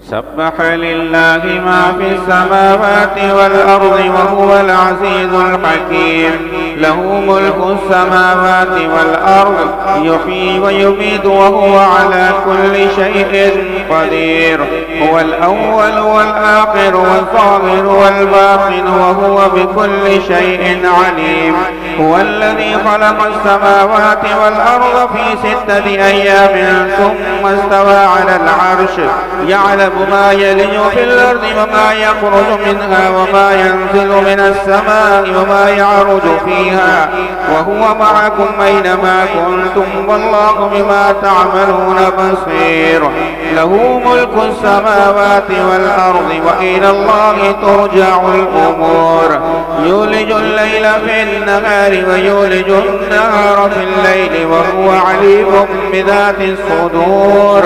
سبح لله ما في السماوات والأرض وهو العزيز الحكيم. له ملك السماوات والأرض يحيي ويميت وهو على كل شيء قدير. هو الأول والآخر والظاهر والباطن وهو بكل شيء عليم. هو الذي خلق السماوات والأرض في 6 أيام ثم استوى على العرش يعلم ما يلج في الأرض وما يخرج منها وما ينزل من السماء وما يعرج فيها وهو معكم أينما كنتم والله بما تعملون بصير. له ملك السماوات والأرض وإلى الله ترجع الأمور. يولج الليل في النهار ويولج النهار في الليل وهو عليم بذات الصدور.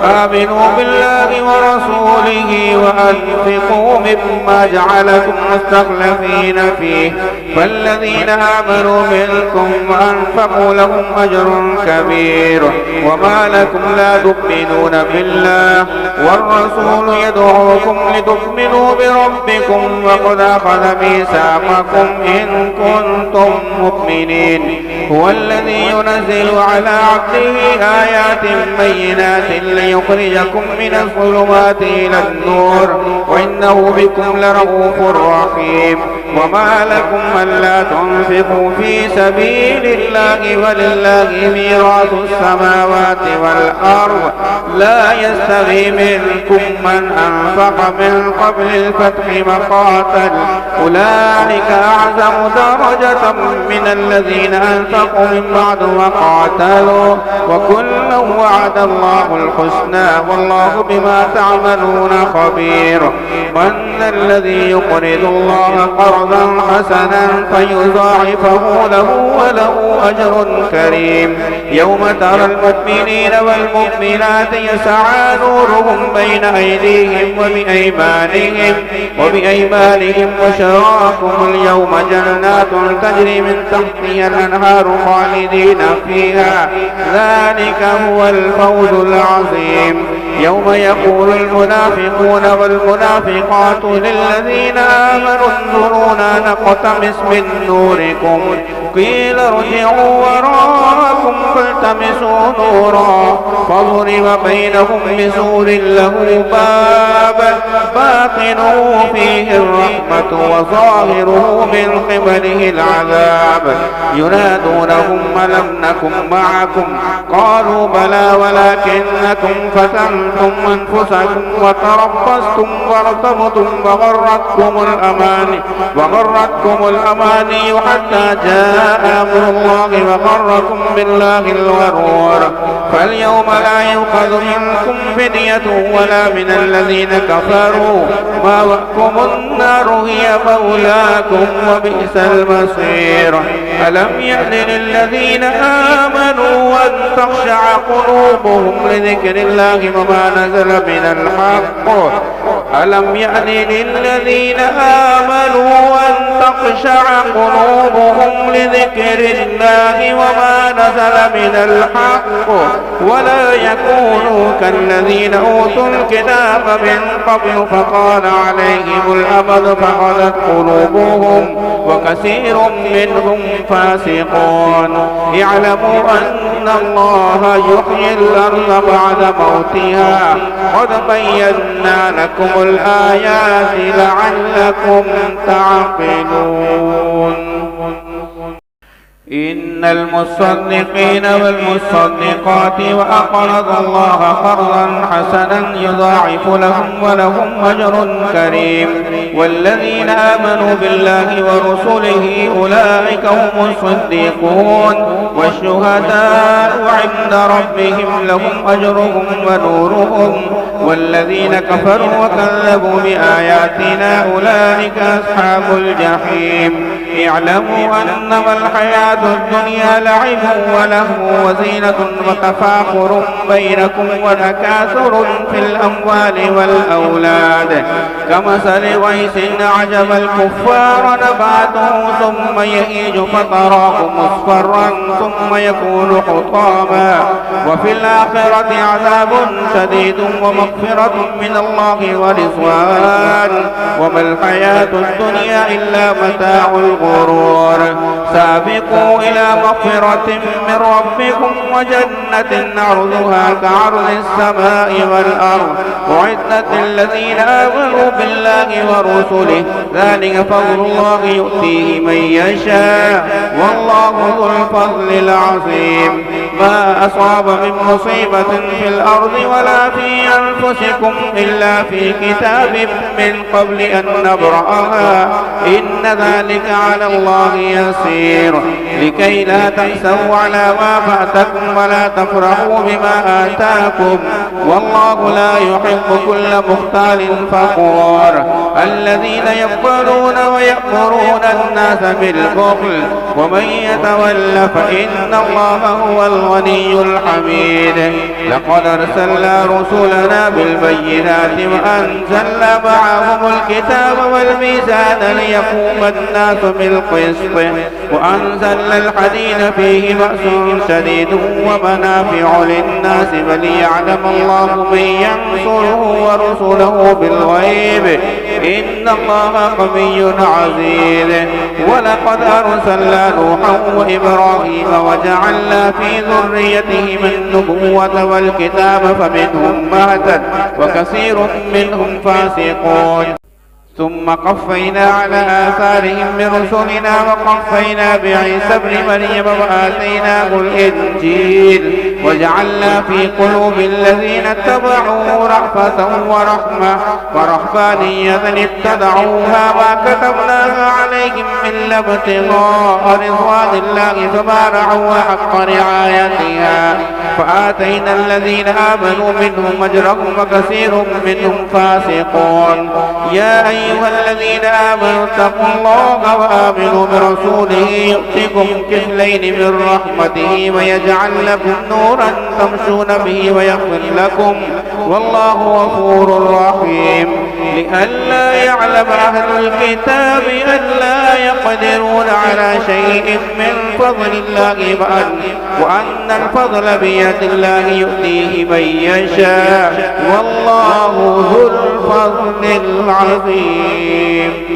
آمنوا بالله ورسوله وأنفقوا مما جعلكم مستخلفين فيه فالذين آمنوا منكم وأنفقوا لهم أجر كبير. وما لكم لا تؤمنون بالله والرسول يدعوكم لتؤمنوا بربكم وقد أخذ ميثاقكم إن كنتم مؤمنين. هو الذي ينزل على عبده آيات بينات ليخرجكم من الظلمات إلى النور وإنه بكم لرؤوف رحيم. وما لكم ألا تنفقوا في سبيل الله ولله ميراث السماوات والأرض لا يستوي منكم من أنفق من قبل الفتح وقاتل أولئك أعظم درجة من الذين أنفقوا من بعد وقاتلوا وكلا وعد الله الحسنى والله بما تعملون خبير. من الذي يقرض الله قرضا حسنا فيضاعفه له وله أجر كريم. يوم ترى المؤمنين والمؤمنات يسعى نورهم بين أيديهم وبأيمانهم بشراكم اليوم جنات تجري من تحتها الأنهار خالدين فيها ذلك هو الفوز العظيم. يوم يقول المنافقون والمنافقات للذين آمنوا انظرونا نقتبس من نوركم قيل ارجعوا وراءكم فالتمسوا نورا فضرب بينهم بسور له بابا باطنه فيه الرحمة وظاهره من قبله العذاب. ينادونهم ألم نكن معكم قالوا بلى ولكنكم فتنتم أنفسكم وتربصتم وارتبتم وغرتكم الأماني حتى جاء أمر الله وغركم بالله الغرور. فاليوم لا يؤخذ منكم فدية ولا من الذين كفروا مأواكم النار هي مولاكم وبئس المصير. ألم يأن للذين آمنوا أن تخشع قلوبهم لذكر الله وما نزل من الحق ألم يأن للذين آمنوا أن تخشع قلوبهم لذكر الله وما نزل من الحق ولا يكونوا كالذين أوتوا الكتاب من قبل فطال عليهم الأمد فقست قلوبهم وكثير منهم فاسقون. اعلموا أن الله يحيي الأرض بعد موتها قد بينا لكم الآيات لعلكم تعقلون. إن المصدقين والمصدقات وأقرضوا الله قرضا حسنا يضاعف لهم ولهم أجر كريم. والذين آمنوا بالله ورسله أولئك هم الصديقون والشهداء عند ربهم لهم أجرهم ونورهم. والذين كفروا وكذبوا بآياتنا أولئك أصحاب الجحيم. اعلموا أنما الحياة الدنيا لعب ولهو وزينة وتفاخر بينكم وتكاثر في الأموال والأولاد كمثل غيث أعجب الكفار نباته ثم يهيج فتراه مصفرا ثم يكون حطاما وفي الآخرة عذاب شديد ومغفرة من الله ورضوان وما الحياة الدنيا إلا متاع الغرور سابقوا إلى مغفرة من ربكم وجنة عرضها كعرض السماء والأرض أعدت للذين آمنوا بالله ورسله ذلك فضل الله يؤتيه من يشاء والله ذو الفضل العظيم ما أصاب من مصيبة في الأرض ولا في أنفسكم إلا في كتاب من قبل أن نبرأها إن ذلك على الله يسير لكي لا تأسوا على ما فاتكم ولا تفرحوا بما آتاكم والله لا يحب كل مختال فخور الذين يبخلون ويأمرون الناس بالبخل ومن يتول فإن الله هو الغني الحميد لقد أرسلنا رسلنا بالبينات وأنزلنا معهم الكتاب والميزان ليقوم الناس بالقسط وأنزلنا الحديد فيه بأس شديد ومنافع للناس وليعلم الله من ينصره ورسله بالغيب إن الله قوي عزيز ولقد أرسلنا نوحا وإبراهيم وجعلنا في ذريتهما النبوة والكتاب فمنهم مهتد وكثير منهم فاسقون ثم قفينا على آثارهم برسلنا وقفينا بعيسى ابن مريم وآتيناه الإنجيل وجعلنا في قلوب الذين اتبعوه رأفة ورحمة ورهبانية ابتدعوها ما كتبناها عليهم إلا ابتغاء رضوان الله فما رعوا حق رعايتها فآتينا الذين آمنوا منهم أجرهم وكثير منهم فاسقون يا أيها الذين آمنوا اتقوا الله وآمنوا برسوله يؤتكم كفلين من رحمته ويجعل لكم نورا تمشون به ويغفر لكم والله غفور رحيم لئلا يعلم أهل الكتاب ألا يقدرون على شيء من فضل الله وأن الفضل بيد الله يؤتيه من يشاء والله ذو الفضل العظيم